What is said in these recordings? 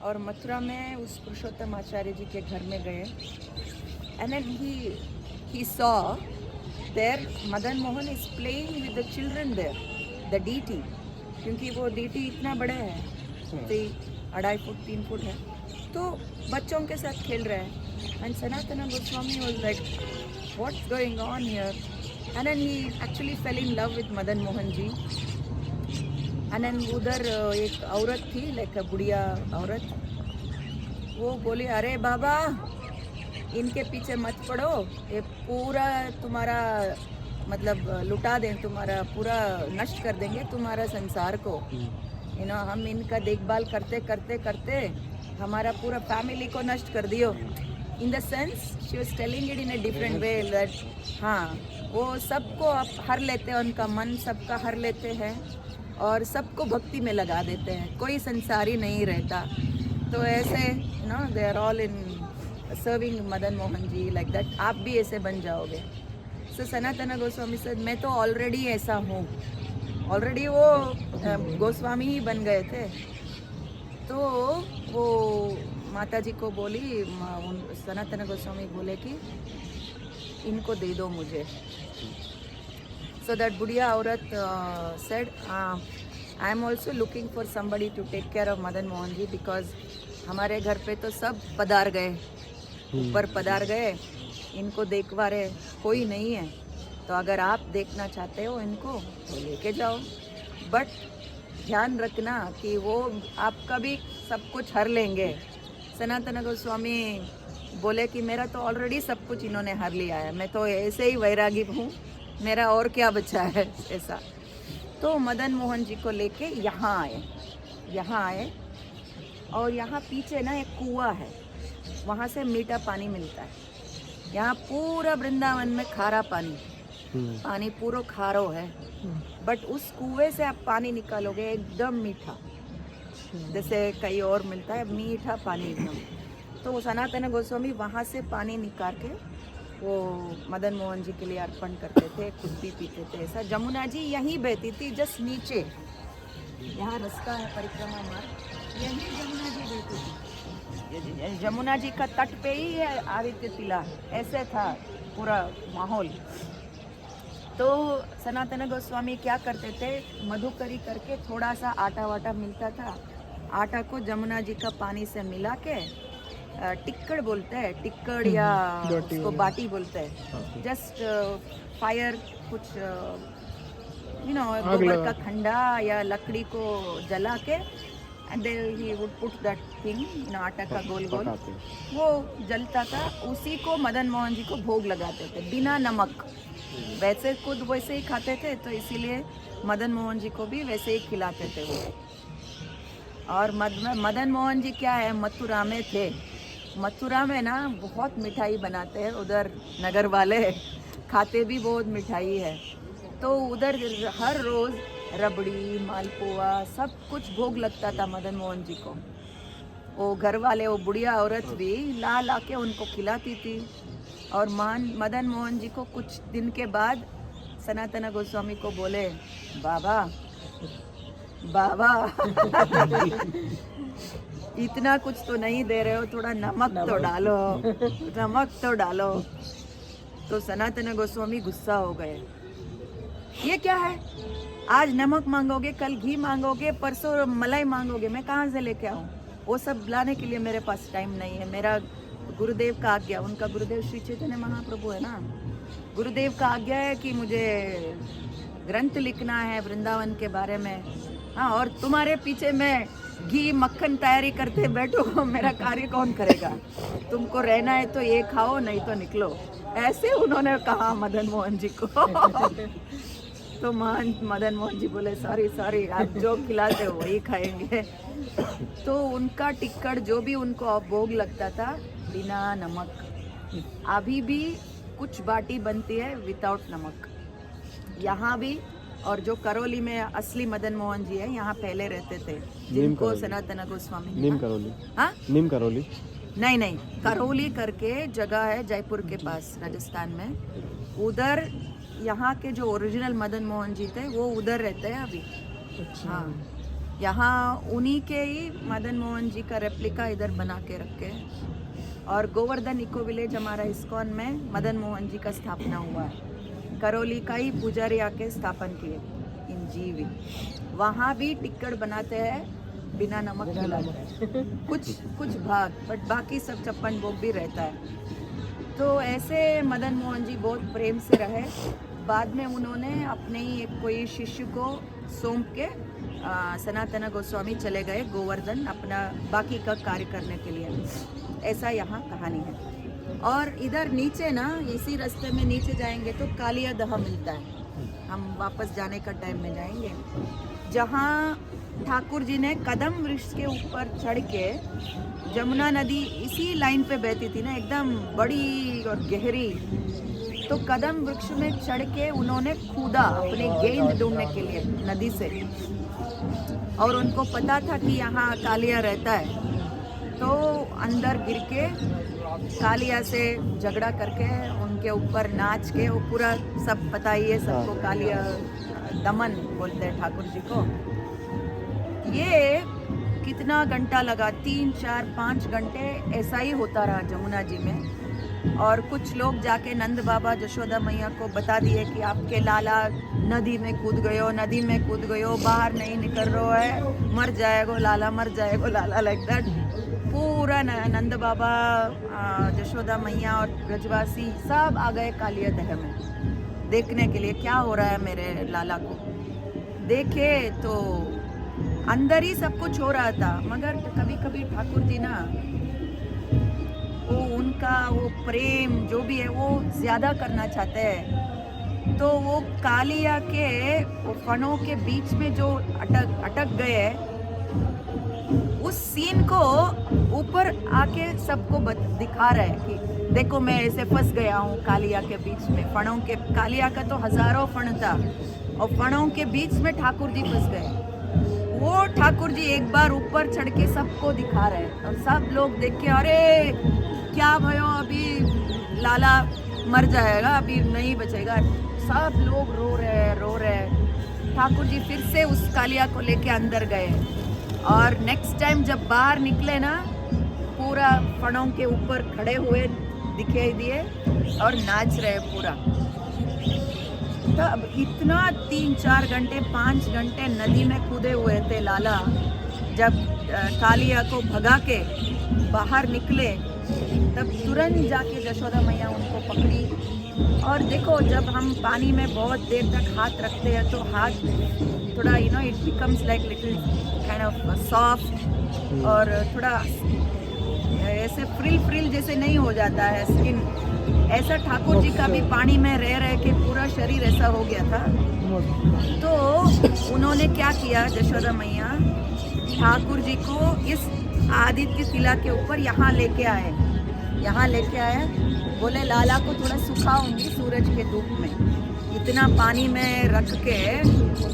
और मथुरा में उस पुरुषोत्तम आचार्य जी के घर में गए and then he saw there Madan Mohan is playing with the children there the deity, क्योंकि वो डीटी इतना बड़ा है, 2.5 फुट 3 फुट है, तो बच्चों के साथ खेल रहे हैं and Sanatan Goswami was like what's going on here and then he actually fell in love with Madan Mohan ji and then उधर एक औरत थी लाइक बुढ़िया औरत, वो बोली अरे बाबा इनके पीछे मत पड़ो, ये पूरा तुम्हारा मतलब लुटा दें, तुम्हारा पूरा नष्ट कर देंगे तुम्हारा संसार को, यू नो हम इनका देखभाल करते करते करते हमारा पूरा फैमिली को नष्ट कर दियो। In the sense she was telling it in a different way that हाँ वो सबको आप हर लेते हैं, उनका मन सबका हर लेते हैं और सबको भक्ति में लगा देते हैं, कोई संसारी नहीं रहता। तो ऐसे no they are all in serving Madan Mohan ji like that, आप भी ऐसे बन जाओगे। सो सनातन गोस्वामी से मैं तो ऑलरेडी ऐसा हूँ, ऑलरेडी वो गोस्वामी ही बन गए थे। तो वो माता जी को बोली, सनातन गोस्वामी बोले कि इनको दे दो मुझे। सो दैट बुढ़िया औरत said I am also looking for somebody to take care of Madan Mohan ji, because हमारे घर पे तो सब पधार गए, ऊपर पधार गए, इनको देखवा रहे कोई नहीं है, तो अगर आप देखना चाहते हो इनको तो लेके जाओ, बट ध्यान रखना कि वो आपका भी सब कुछ हर लेंगे। सनातन गोस्वामी बोले कि मेरा तो ऑलरेडी सब कुछ इन्होंने हर लिया है, मैं तो ऐसे ही वैरागी हूँ, मेरा और क्या बचा है ऐसा। तो मदन मोहन जी को लेके यहाँ आए और यहाँ पीछे ना एक कुआं है, वहाँ से मीठा पानी मिलता है। यहाँ पूरा वृंदावन में खारा पानी पूरा खारो है, बट उस कुएं से आप पानी निकालोगे एकदम मीठा, जैसे कहीं और मिलता है मीठा पानी एकदम। तो सनातन गोस्वामी वहाँ से पानी निकाल के वो मदन मोहन जी के लिए अर्पण करते थे, खुद भी पीते थे। ऐसा जमुना जी यहीं बहती थी, जस्ट नीचे, यहाँ रास्ता है परिक्रमा मार्ग, यहीं जमुना जी बहती थी। जमुना जी का तट पे ही है आदित्य टिला, ऐसे था पूरा माहौल। तो सनातन गोस्वामी क्या करते थे, मधुकरी करके थोड़ा सा आटा वाटा मिलता था, आटा को जमुना जी का पानी से मिला के टिक्कड़ बोलते हैं, टिक्कड़ या उसको बाटी बोलते हैं, जस्ट फायर कुछ यू नो गोबर का खंडा या लकड़ी को जला के and he would put that thing, you know आटा का गोल गोल वो जलता था, उसी को मदन मोहन जी को भोग लगाते थे बिना नमक। वैसे खुद वैसे ही खाते थे, तो इसीलिए मदन मोहन जी को भी वैसे ही खिलाते थे वो। और मदन मोहन जी क्या है, मथुरा में थे, मथुरा में ना बहुत मिठाई बनाते हैं उधर, नगर वाले खाते भी बहुत मिठाई है, तो उधर हर रोज़ रबड़ी मालपुआ सब कुछ भोग लगता था मदन मोहन जी को। वो घर वाले, वो बुढ़िया औरत भी ला के उनको खिलाती थी। और मदन मोहन जी को कुछ दिन के बाद सनातन गोस्वामी को बोले, बाबा इतना कुछ तो नहीं दे रहे हो, थोड़ा नमक तो डालो, नमक तो डालो। तो सनातन गोस्वामी गुस्सा हो गए, ये क्या है, आज नमक मांगोगे, कल घी मांगोगे, परसों मलाई मांगोगे, मैं कहाँ से लेके आऊँ? वो सब लाने के लिए मेरे पास टाइम नहीं है। मेरा गुरुदेव का आज्ञा, उनका गुरुदेव श्री चैतन्य महाप्रभु है ना, गुरुदेव का आज्ञा है कि मुझे ग्रंथ लिखना है वृंदावन के बारे में। हाँ, और तुम्हारे पीछे मैं घी मक्खन तैयारी करते बैठो, मेरा कार्य कौन करेगा? तुमको रहना है तो ये खाओ, नहीं तो निकलो, ऐसे उन्होंने कहा मदन मोहन जी को। तो मदन मोहन जी बोले सॉरी, आप जो खिलाते हो वही खाएंगे। तो उनका टिक्कड़ जो भी उनको भोग लगता था बिना नमक। अभी भी कुछ बाटी बनती है विदाउट नमक यहाँ भी, और जो करौली में असली मदन मोहन जी है यहाँ पहले रहते थे, जिनको सनातन गोस्वामी नीम करौली, हाँ नीम करौली नहीं, करौली करके जगह है जयपुर के पास राजस्थान में, उधर यहाँ के जो ओरिजिनल मदन मोहन जी थे वो उधर रहते हैं अभी। हाँ, यहाँ उन्हीं के ही मदन मोहन जी का रेप्लिका इधर बना के रखे हैं। और गोवर्धन इको विलेज हमारा इस्कॉन में मदन मोहन जी का स्थापना हुआ है। करौली का ही पुजारी आके स्थापन किए इन जीवी। वहाँ भी टिक्कड़ बनाते हैं बिना नमक खिलाते, कुछ भाग, बट बाकी सब चप्पन भोग भी रहता है। तो ऐसे मदन मोहन जी बहुत प्रेम से रहे। बाद में उन्होंने अपने ही एक कोई शिष्य को सौंप के सनातन गोस्वामी चले गए गोवर्धन अपना बाकी का कार्य करने के लिए। ऐसा यहाँ कहानी है। और इधर नीचे ना, इसी रास्ते में नीचे जाएंगे तो कालिया दह मिलता है। हम वापस जाने का टाइम में जाएंगे, जहाँ ठाकुर जी ने कदम वृक्ष के ऊपर चढ़ के, जमुना नदी इसी लाइन पे बहती थी ना, एकदम बड़ी और गहरी, तो कदम वृक्ष में चढ़ के उन्होंने कूदा अपने गेंद ढूंढने के लिए नदी से। और उनको पता था कि यहाँ कालिया रहता है, तो अंदर गिर के कालिया से झगड़ा करके उनके ऊपर नाच के, वो पूरा सब पता ही है सबको, कालिया दमन बोलते हैं ठाकुर जी को। ये कितना घंटा लगा, 3, 4, 5 घंटे ऐसा ही होता रहा जमुना जी में। और कुछ लोग जाके नंद बाबा जशोदा मैया को बता दिए कि आपके लाला नदी में कूद गयो, बाहर नहीं निकल रहा है, मर जाएगो लाला, मर जाएगो लाला, लाइक दैट। पूरा नंद बाबा, जशोदा मैया और ब्रजवासी सब आ गए कालिया दह में देखने के लिए क्या हो रहा है मेरे लाला को। देखे तो अंदर ही सब कुछ हो रहा था, मगर कभी कभी ठाकुर जी ना, वो उनका वो प्रेम जो भी है वो ज़्यादा करना चाहते हैं। तो वो कालिया के वो फनों के बीच में जो अटक गए, उस सीन को ऊपर आके सबको दिखा रहे हैं कि देखो मैं ऐसे फंस गया हूँ कालिया के बीच में, फणों के। कालिया का तो हजारों फण था और फणों के बीच में ठाकुर जी फंस गए। वो ठाकुर जी एक बार ऊपर चढ़ के सबको दिखा रहे हैं और सब लोग देख के, अरे क्या भयो, अभी लाला मर जाएगा, अभी नहीं बचेगा। सब लोग रो रहे। ठाकुर जी फिर से उस कालिया को लेके अंदर गए और नेक्स्ट टाइम जब बाहर निकले ना, पूरा फणों के ऊपर खड़े हुए दिखाई दिए और नाच रहे पूरा। तो अब इतना 3, 4 घंटे 5 घंटे नदी में कूदे हुए थे लाला। जब कालिया को भगा के बाहर निकले, तब तुरंत जाके जशोदा मैया उनको पकड़ी। और देखो, जब हम पानी में बहुत देर तक हाथ रखते हैं तो हाथ थोड़ा it becomes like little kind of soft, और थोड़ा ऐसे फ्रिल जैसे नहीं हो जाता है स्किन। ऐसा ठाकुर जी का भी पानी में रह के पूरा शरीर ऐसा हो गया था। तो उन्होंने क्या किया, जशोदा मैया ठाकुर जी को इस आदित्य शिला के ऊपर यहाँ लेके आए। बोले लाला को थोड़ा सुखाऊंगी सूरज के धूप में। इतना पानी में रख के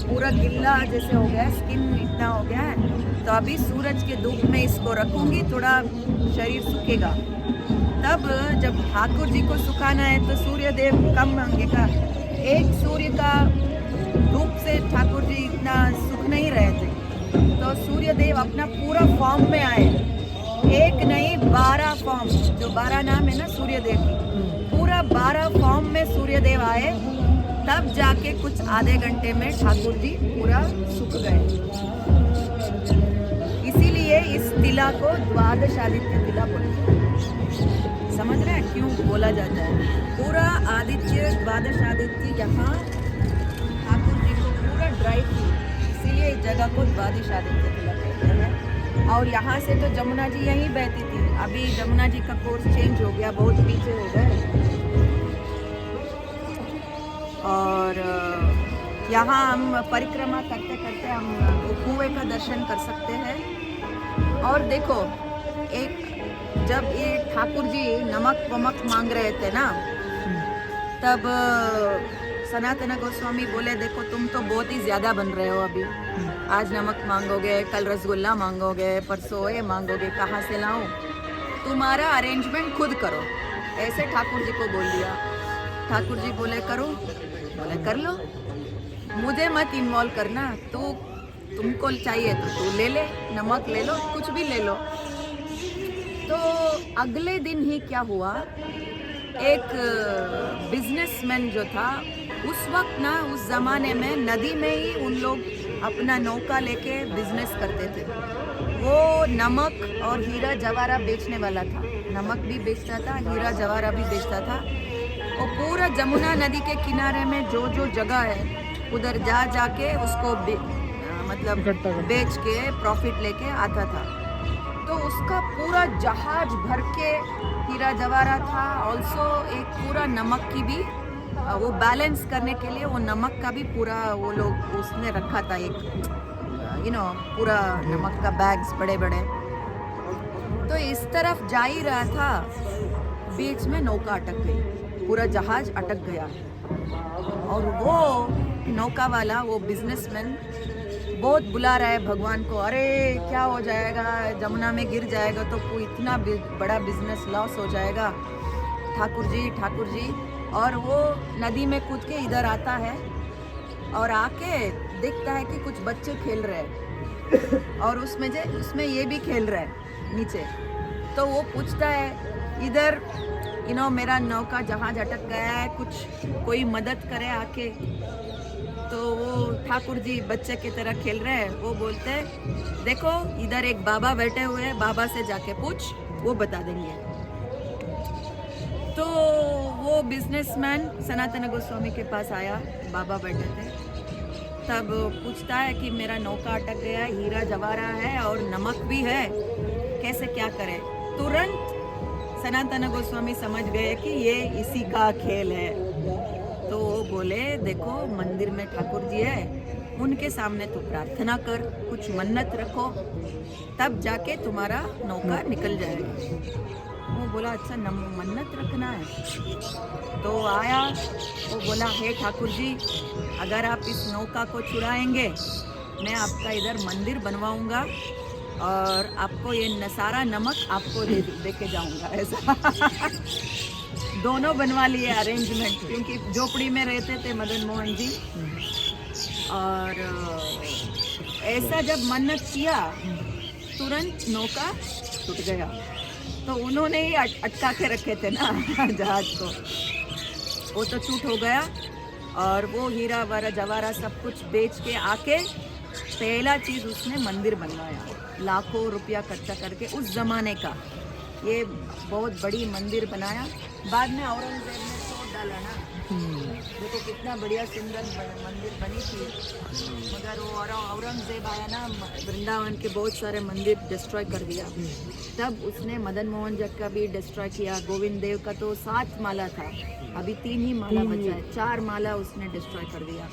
पूरा गिल्ला जैसे हो गया, स्किन इतना हो गया है, तो अभी सूरज के धूप में इसको रखूंगी, थोड़ा शरीर सूखेगा। तब जब ठाकुर जी को सुखाना है तो सूर्य देव कम मांगेगा। एक सूर्य का धूप से ठाकुर जी इतना सूख नहीं रहे थे, तो सूर्य देव अपना पूरा फॉर्म में आए। एक नहीं 12 फॉर्म, जो 12 नाम है ना सूर्य देव की, पूरा 12 फॉर्म में सूर्य देव आए। तब जाके कुछ आधे घंटे में ठाकुर जी पूरा सूख गए। इसीलिए इस तिला को द्वादश आदित्य तिला बोलते हैं। समझ रहे हैं क्यों बोला जाता है? पूरा आदित्य, द्वादश आदित्य यहाँ ठाकुर जी को पूरा ड्राई थी, इसीलिए इस जगह को द्वादश आदित्य तिला कहते हैं। और यहाँ से तो जमुना जी यहीं बहती थी, अभी जमुना जी का कोर्स चेंज हो गया, बहुत पीछे हो गए। और यहाँ हम परिक्रमा करते करते हम कुएं का दर्शन कर सकते हैं। और देखो, जब ये ठाकुर जी नमक वमक मांग रहे थे ना, तब सनातन गोस्वामी बोले देखो तुम तो बहुत ही ज़्यादा बन रहे हो अभी। आज नमक मांगोगे, कल रसगुल्ला मांगोगे, परसों ये मांगोगे, कहाँ से लाऊं? तुम्हारा अरेंजमेंट खुद करो, ऐसे ठाकुर जी को बोल दिया। ठाकुर जी बोले करो, बोले कर लो, मुझे मत इन्वॉल्व करना। तो तुमको चाहिए तो तू ले ले, नमक ले लो, कुछ भी ले लो। तो अगले दिन ही क्या हुआ, एक बिजनेसमैन जो था उस वक्त ना, उस ज़माने में नदी में ही उन लोग अपना नौका लेके बिजनेस करते थे। वो नमक और हीरा जवाहरा बेचने वाला था, नमक भी बेचता था, हीरा जवाहरा भी बेचता था। वो पूरा जमुना नदी के किनारे में जो जो जगह है उधर जा जाके उसको मतलब बेच के प्रॉफिट लेके आता था। तो उसका पूरा जहाज भर के हीरा जवाहरा था। ऑल्सो एक पूरा नमक की भी वो बैलेंस करने के लिए वो नमक का भी पूरा वो लोग उसने रखा था, एक पूरा नमक का बैग्स बड़े बड़े। तो इस तरफ जा ही रहा था, बीच में नौका अटक गई, पूरा जहाज अटक गया। और वो नौका वाला, वो बिजनेसमैन बहुत बुला रहा है भगवान को, अरे क्या हो जाएगा, जमुना में गिर जाएगा तो कोई इतना बड़ा बिजनेस लॉस हो जाएगा, ठाकुर जी। और वो नदी में कूद के इधर आता है और आके देखता है कि कुछ बच्चे खेल रहे हैं और उसमें ये भी खेल रहा है नीचे। तो वो पूछता है, इधर मेरा नौका जहाज अटक गया है, कुछ कोई मदद करे आके। तो वो ठाकुर जी बच्चे की तरह खेल रहे हैं। वो बोलते हैं, देखो इधर एक बाबा बैठे हुए हैं, बाबा से जाके पूछ, वो बता देंगे। तो वो बिजनेसमैन सनातन गोस्वामी के पास आया, बाबा बैठे थे। तब पूछता है कि मेरा नौका अटक गया है, हीरा जवाहरा है और नमक भी है, कैसे क्या करें। तुरंत सनातन गोस्वामी समझ गए कि ये इसी का खेल है। तो वो बोले, देखो मंदिर में ठाकुर जी है, उनके सामने तो प्रार्थना कर, कुछ मन्नत रखो, तब जाके तुम्हारा नौका निकल जाएगा। वो बोला, अच्छा मन्नत रखना है। तो आया, वो बोला, हे ठाकुर जी, अगर आप इस नौका को छुड़ाएंगे, मैं आपका इधर मंदिर बनवाऊंगा और आपको ये सारा नमक आपको दे के जाऊंगा। ऐसा दोनों बनवा लिए अरेंजमेंट, क्योंकि झोपड़ी में रहते थे मदन मोहन जी। और ऐसा जब मन्नत किया, तुरंत नौका टूट गया। तो उन्होंने ही अटका के रखे थे ना जहाज को, वो तो टूट हो गया। और वो हीरा वारा जवाहरा सब कुछ बेच के आके पहला चीज़ उसने मंदिर बनवाया, लाखों रुपया खर्चा करके उस ज़माने का ये बहुत बड़ी मंदिर बनाया। बाद में औरंगजेब ने तोड़ डाला ना, देखो कितना बढ़िया सुंदर मंदिर बनी थी, मगर वो औरंगजेब आया ना, वृंदावन के बहुत सारे मंदिर डिस्ट्रॉय कर दिया। तब उसने मदन मोहन जी का भी डिस्ट्रॉय किया। गोविंद देव का तो 7 माला था, अभी 3 ही माला बचा है, 4 माला उसने डिस्ट्रॉय कर दिया।